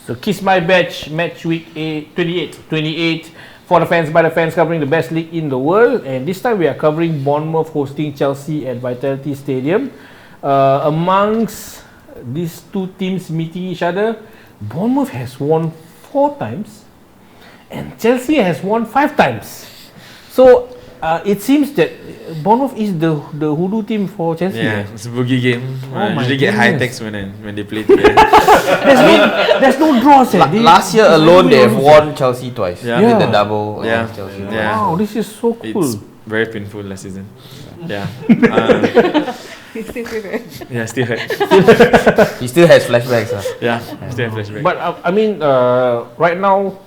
So Kiss My Badge Matchweek 28 for the fans by the fans, covering the best league in the world, and this time we are covering Bournemouth hosting Chelsea at Vitality Stadium. Amongst these two teams meeting each other, Bournemouth has won 4 times and Chelsea has won 5 times. So it seems that Bournemouth is the hoodoo team for Chelsea. Yeah, it's a boogie game. Oh Usually get high techs when they play together. there's no draws. Last year alone, they have won Chelsea twice. Yeah. With the double Yeah. Chelsea. Yeah. Wow, this is so cool. It's very painful last season. Yeah. It's still favorite. Yeah, still hurt. He still has flashbacks. Yeah, still have flashback. But I mean, right now,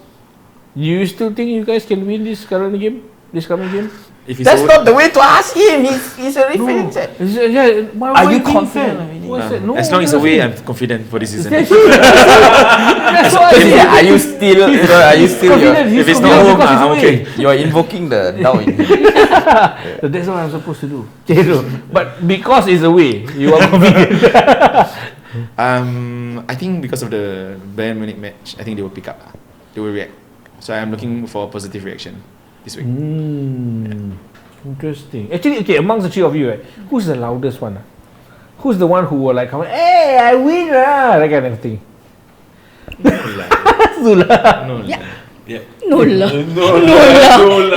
you still think you guys can win this current game? This coming game? If That's not the way to ask him. He's a referee. Why Are you being confident? fair? What's that? No, as long as that's away, it. I'm confident for this season. That's what I said. Are you still? Confident, he's If it's confident not home, because he's I'm away. okay. You're invoking the doubt in him. That's what I'm supposed to do. But because it's away, you are confident. I think because of the Bayern Munich match, I think they will pick up. They will react. So I'm looking for a positive reaction this week. Interesting. Actually, okay, amongst the three of you, right, who's the loudest one? Who's the one who will like come, hey, I win, that kind of thing? Zula. Yeah. Yeah. No lah.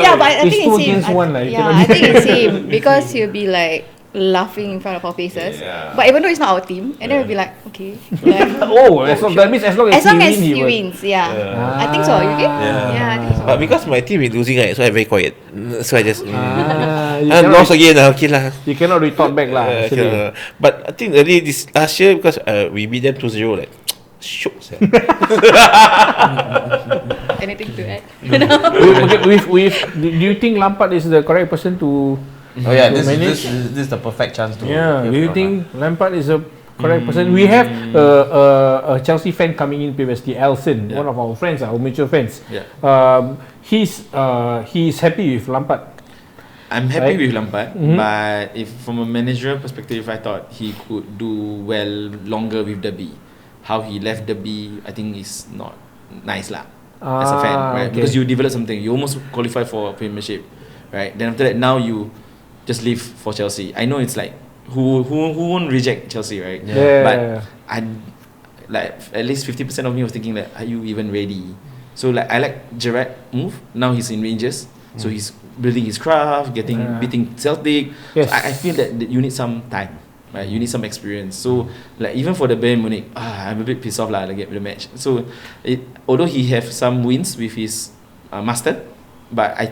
Yeah, but I It's think two it's him. against one lah, you Yeah, cannot I do think it's him because he'll be like laughing in front of our faces. Yeah. But even though it's not our team, and then we'll be like, okay. Like, Oh, that means as long as he will. wins, yeah. I think so. You okay? Yeah. I think so. But because my team is losing, right, so I'm very quiet. So I just You lost again. Okay lah. You cannot retort back lah. Actually. But I think early this last year because we beat them 2-0, like shook. Anything to add? Do you think Lampard is the correct person to? Oh yeah, To this manage? is the perfect chance to. Yeah. Do hear you from think Lampard is a correct person? We have a Chelsea fan coming in previously, Elson, one of our friends, our mutual friends. Yeah. He's happy with Lampard. I'm happy Right. with Lampard, but if from a managerial perspective, I thought he could do well longer with the B. How he left the B, I think is not nice lah. As a fan, right? Okay. Because you develop something, you almost qualify for a Premiership, right? Then after that, now you just leave for Chelsea. I know it's like who won't reject Chelsea, right? Yeah. But I like at least 50% of me was thinking that are you even ready? So like I like Gerrard move. Now he's in Rangers, so he's building his craft, beating Celtic. Yes. So I feel that you need some time, right? You need some experience. So like even for the Bayern Munich, I'm a bit pissed off lah like the match. So although he have some wins with his master, but I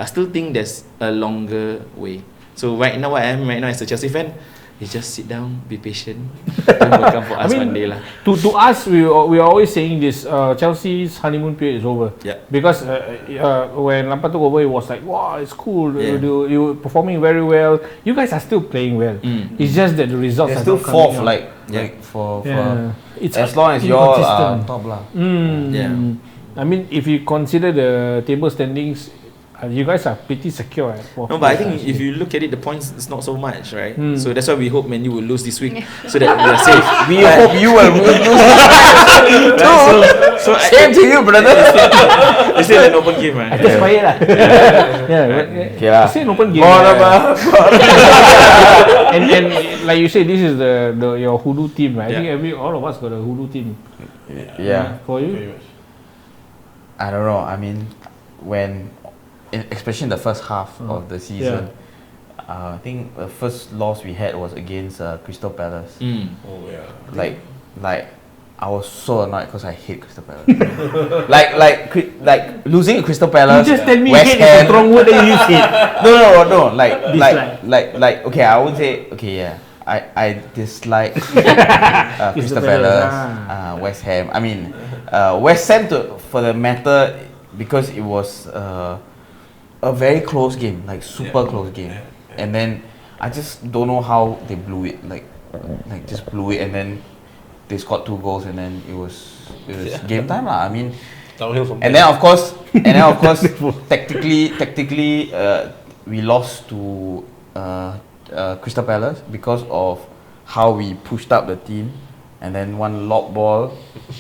still think there's a longer way. So right now, what I am right now as a Chelsea fan is just sit down, be patient. It will come for us one day lah. To us, we are always saying this. Chelsea's honeymoon period is over. Yeah. Because when Lampard took over, it was like, wow, it's cool. Yeah. You were performing very well. You guys are still playing well. It's just that the results They're are still not coming fourth, out. like for It's as long as you all are inconsistent. top lah. Yeah. I mean, if you consider the table standings, you guys are pretty secure. No, but I think if you look at it, the points is not so much, right? So that's why we hope Man U will lose this week, so that we are safe. We hope you will lose. So Same to you, brother. it's still an open game, right? I just quiet lah. Okay lah. It's an open game. and like you say, this is your hoodoo team, right? I think all of us got a hoodoo team. Yeah. For you? I don't know. I mean, especially in the first half of the season, I think the first loss we had was against Crystal Palace. Like I was so annoyed because I hate Crystal Palace. like losing to Crystal Palace. You just tell me West hate is a Ham. strong word that you use it. No. Like okay, I would say okay, yeah. I dislike Crystal Palace, West Ham. I mean, West Ham for the matter, because it was a very close game, like super close game, and then I just don't know how they blew it, like just blew it, and then they scored 2 goals, and then it was game time lah. I mean, and then of course, tactically, we lost to Crystal Palace because of how we pushed up the team and then one lob ball,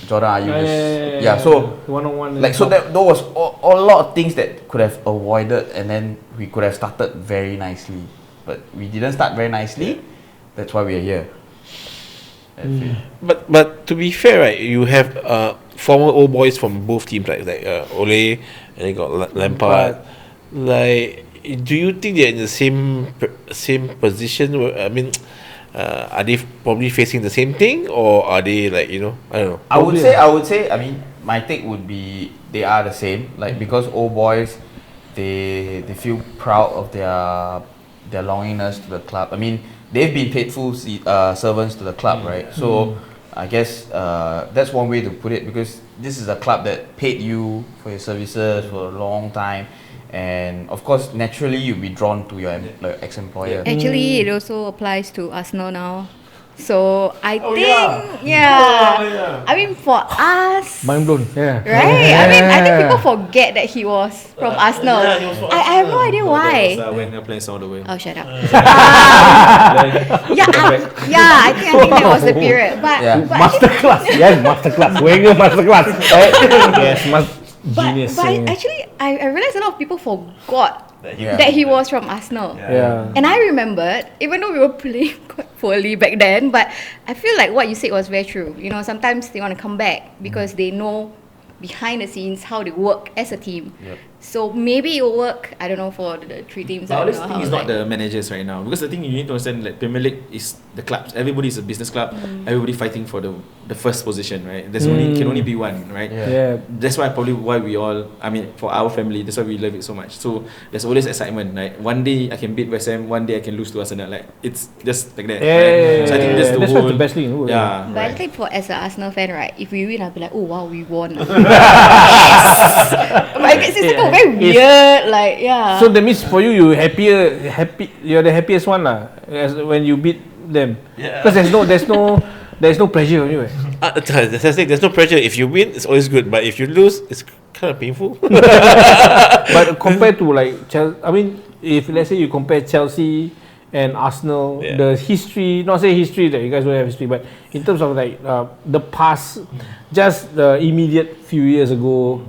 Jordan Ayew just so one-on-one. like so that there was a lot of things that could have avoided, and then we could have started very nicely, but we didn't start very nicely. That's why we are here. That's it. But to be fair, right, you have former old boys from both teams, like Ole, and you got Lampard. Like, do you think they're in the same position? I mean, are they probably facing the same thing, or are they like, I don't know? I would say. I mean, my take would be they are the same. Like, because old boys, they feel proud of their longingness to the club. I mean, they've been faithful servants to the club, right? So I guess that's one way to put it, because this is a club that paid you for your services for a long time, and of course, naturally, you'll be drawn to your ex-employer. Actually, it also applies to Arsenal now. So I think, I mean, for us, Mind blown. Yeah. right? I mean, I think people forget that he was from Arsenal. I have no idea why. When they're playing all the way. Oh, shut up. I think that was the period. But Masterclass. Yes, masterclass. Wenger masterclass. Right? Yes, genius. but actually, I realized a lot of people forgot Yeah. that he was from Arsenal. Yeah. And I remembered, even though we were playing quite poorly back then, but I feel like what you said was very true. You know, sometimes they want to come back because they know behind the scenes how they work as a team. Yep. So maybe it will work, I don't know, for the three teams. But I all don't this know thing how is not like- the managers right now, because the thing you need to understand, like Premier League is the clubs. Everybody is a business club. Everybody fighting for the first position, right? There's can only be one, right? Yeah. That's why why we all, I mean, for our family, that's why we love it so much. So there's always excitement. Like, one day I can beat West Ham, one day I can lose to Arsenal. Like, it's just like that. Right? So I think that's the that's whole. what's the best league in the world. Yeah. But I right. think as an Arsenal fan, right, if we win, I'll be like, oh wow, we won. But it's like very weird, like So that means for you, you're the happiest one lah, as when you beat them. Because there's no pressure on you. There's no pressure. If you win, it's always good. But if you lose, it's kind of painful. But compared to like Chelsea, I mean, if let's say you compare Chelsea and Arsenal, the history, not say history that you guys don't have history, but in terms of like the past, just the immediate few years ago,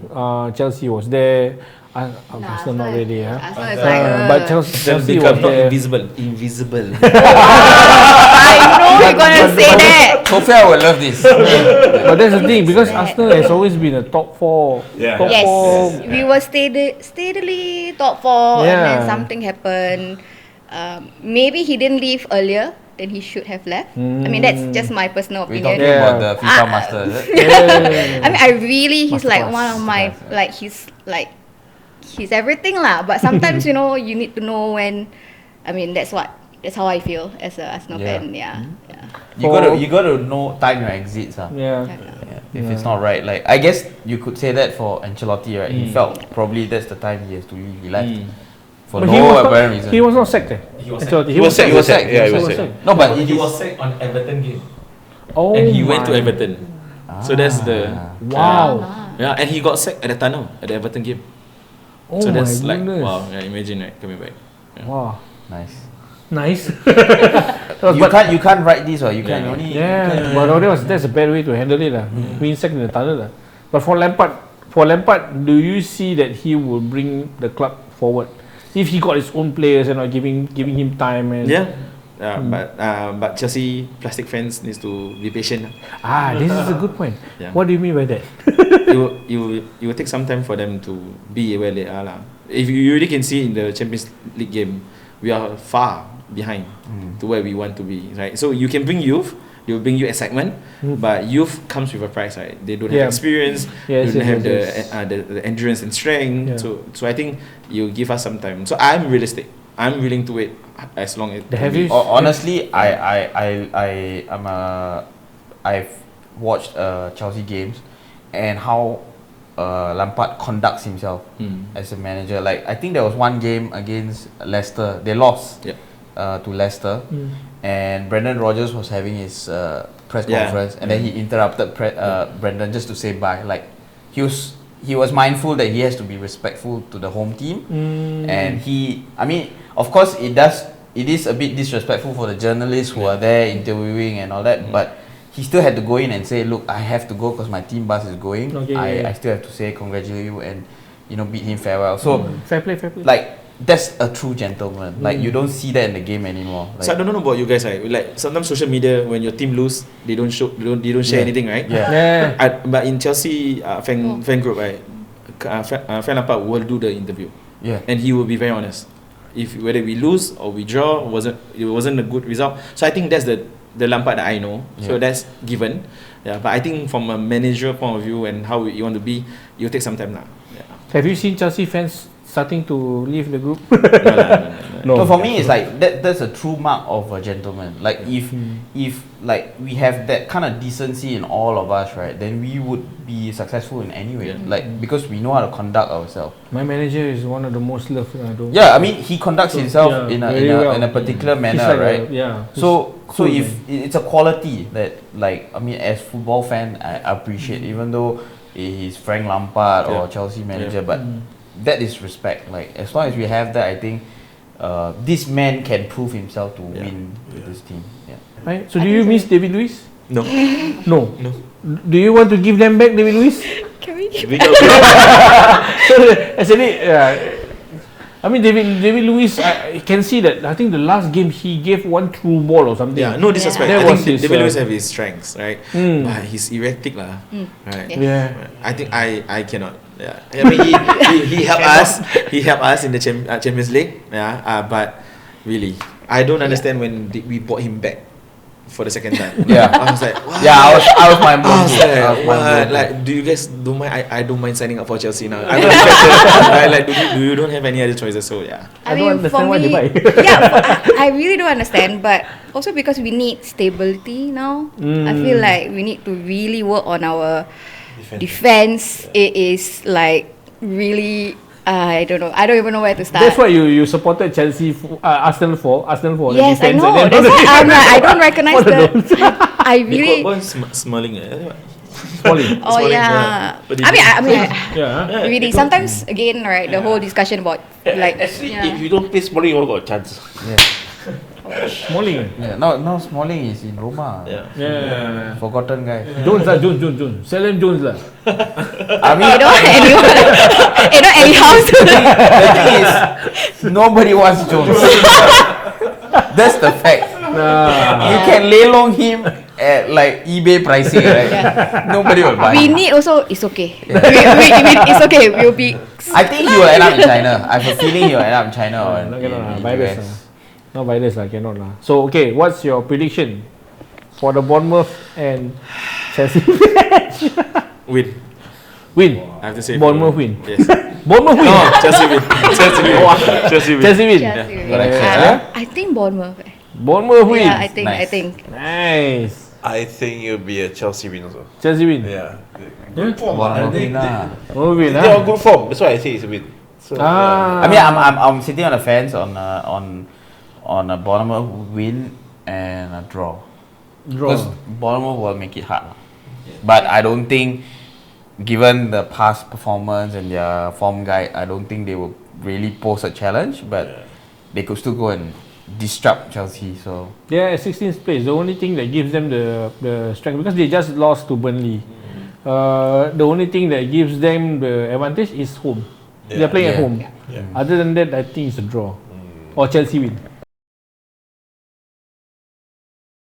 Chelsea was there. Arsenal not really, Arsenal is like, but Chelsea was Become not there. invisible. I know you're gonna say that. Sophia will love this. But that's the thing, because Arsenal has always been a top four. Yeah. Top Yes, four. we were steadily top four, and then something happened. Maybe he didn't leave earlier than he should have left. I mean, that's just my personal We're opinion. talking about the FIFA Master, is it? I mean, he's like one of my, like, he's everything lah. But sometimes, you know, you need to know when. I mean, that's how I feel as a Arsenal fan. Yeah. You gotta know time your exits. Yeah. If it's not right, like, I guess you could say that for Ancelotti, right? He felt probably that's the time he has to leave. He left for But no apparent reason. he was not sacked. He was Ancelotti. He was sacked. Yeah, he was sacked. sacked. No, but He he was sacked on Everton game, Oh, and he went to my. Everton. So that's the Wow. yeah, and he got sacked at the tunnel at the Everton game. Oh So my that's like goodness. wow. Yeah, imagine, right, coming back. Wow. nice. Nice. You can't write this, or you can Yeah. only. Yeah, but that's a bad way to handle it lah. Being sacked in the tunnel lah. But for Lampard, do you see that he will bring the club forward if he got his own players and not giving him time and But Chelsea plastic fans needs to be patient. this is a good point. Yeah. What do you mean by that? It will take some time for them to be where they are lah. If you really can see in the Champions League game, we are far behind to where we want to be, right? So you can bring youth, they will bring you excitement, but youth comes with a price, right? They don't have experience, they don't have the endurance and strength. Yeah. So I think you give us some time. So I'm realistic. I'm willing to wait as long as. Honestly, I've watched Chelsea games and how Lampard conducts himself as a manager. Like, I think there was one game against Leicester. They lost to Leicester, and Brendan Rodgers was having his press conference, and then he interrupted Brendan just to say bye. Like, he was mindful that he has to be respectful to the home team, and I mean, of course, it is a bit disrespectful for the journalists who are there interviewing and all that, but he still had to go in and say, look, I have to go because my team bus is going. Okay, I still have to say congratulate you and bid him farewell. So Fair play. like that's a true gentleman. Like you don't see that in the game anymore. Like, So I don't know about you guys, right? Like sometimes social media, when your team lose, they don't share anything, right? Yeah. But in Chelsea fan group, right? Fan Lampard will do the interview, Yeah. and he will be very honest. If whether we lose or we draw, it wasn't a good result. So I think that's the Lampard that I know. So that's given. Yeah, but I think from a managerial point of view and how you want to be, it will take some time now. Yeah. Have you seen Chelsea fans starting to leave the group? No, for me it's like that's a true mark of a gentleman. Like if like we have that kind of decency in all of us, right, then we would be successful in any way. Like because we know how to conduct ourselves. My manager is one of the most loved. Yeah, I mean he conducts himself yeah, in a particular manner, right? So cool, if it's a quality that, like, I mean, as football fan I appreciate, even though he's Frank Lampard or Chelsea manager, but that is respect. Like as long as we have that, I think this man can prove himself to win with this team. Yeah. Right. So do you miss David Luiz? No. No. Do you want to give them back David Luiz? Can we? So actually, I mean David Luiz, I can see that. I think the last game he gave one through ball or something. Yeah, no disrespect. That I was think his, David Luiz have his strengths, right? But he's erratic lah. Right. Yeah. I think I cannot. Yeah. I mean he helped us. He helped us in the Champions League. Yeah. But really, I don't understand when we bought him back for the second time. Yeah. I was like, what? Yeah, I was mind blown. I was like, what? Like, do you guys don't mind? I don't mind signing up for Chelsea now. I'm not right, like, do you don't have any other choices? So yeah. I don't understand why they buy. I really don't understand, but also because we need stability now. I feel like we need to really work on our defense. It is like really. I don't know. I don't even know where to start. That's why you supported Chelsea, Arsenal for Yes, the I defense. know. And then That's why I'm like, I don't recognize that. I really. Smiling. Smalling. Oh Smalling, yeah. But I mean, Yeah. really. Sometimes again, right? The whole discussion about like. Actually, if you don't play Smalling, you all got a chance. Smalling. Yeah, now Smalling is in Roma. Yeah. Forgotten guy. Jones. Sell him Jones lah. I mean, You don't anyone. You don't anyhow. the thing is, nobody wants Jones. That's the fact. You can lelong him at like eBay pricing, right? Nobody will buy We him. need also. It's okay. It's okay. We'll be. I think he will end up in China. I have a feeling he will end up in China or in Virus US. lah. No virus lah, cannot lah. So okay, what's your prediction for the Bournemouth and Chelsea match? Win. Win. I have to say Bournemouth win. Yes. Bournemouth win. Chelsea win. Chelsea win. Correct. I think Bournemouth. Bournemouth win. Yeah, I Nice. think. Nice. I think it'll be a Chelsea win also. Chelsea win. Yeah. Bournemouth win lah. Bournemouth win. They're on good form. That's why I say it's a win. So, Ah. I mean, I'm sitting on the fence on a Bournemouth win and a draw. Because Bournemouth will make it hard. But I don't think, given the past performance and their form guide, I don't think they will really pose a challenge. But they could still go and disrupt Chelsea. So They are at 16th place. The only thing that gives them the strength, because they just lost to Burnley. The only thing that gives them the advantage is home. They are playing at home. Other than that, I think it's a draw or Chelsea win.